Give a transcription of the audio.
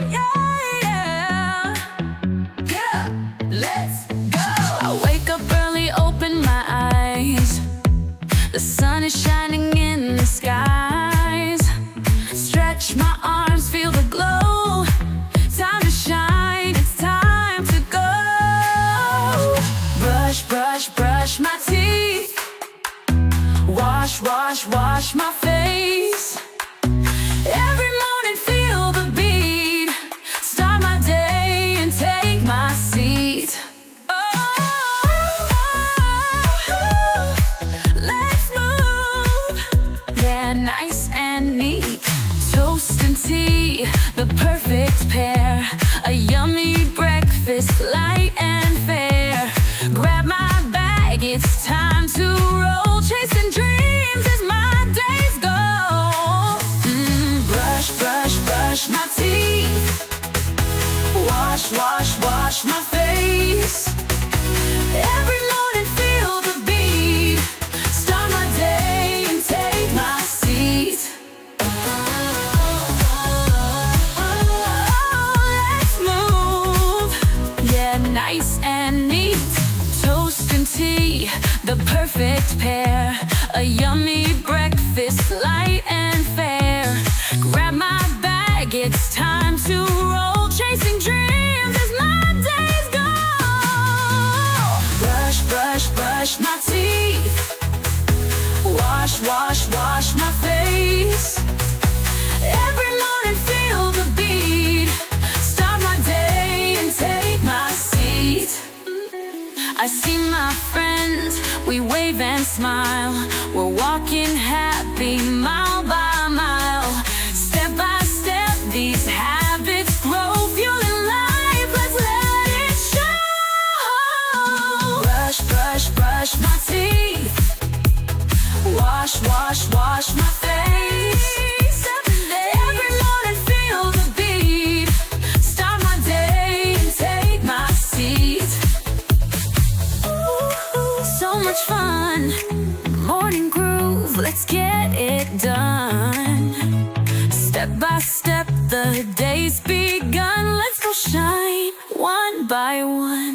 Yeah, yeah. Let's go. I wake up early, open my eyes. The sun is shining in the skies. Stretch my arms, feel the glow. Time to shine, it's time to go. Brush, brush, brush my teeth. Wash, wash, wash my face. Every morning feel the beat. Start my day and take my seat. Let's move, yeah, nice and neat. Toast and tea, the perfect pair. A yummy breakfast, light and fair. Grab my bag, it's time to roll. Chasing dreams as my days go. Brush, brush, brush my teeth. Wash, wash, wash my face. Every morning feel the beat. Start my day and take my seat. Let's move, yeah, nice and neat. Toast and tea, the perfect pair. A yummy breakfast, light and fair. Grab my bag, it's time to roll. Chasing dreams as my days go. Brush, brush, brush my teeth. Wash, wash, wash my face. Every morning feel the beat. Start my day and take my seat. I see my friends, we wave and smile. We're walking happy mile by mile. Step by step, these habits grow. Fueling life, let's let it show. Brush, brush, brush my teeth. Wash, wash, wash my face. Every morning feel the beat. Start my day and take my seat. So much fun, morning groove, let's get it done. Step by step, the day's begun. Let's go shine one by one.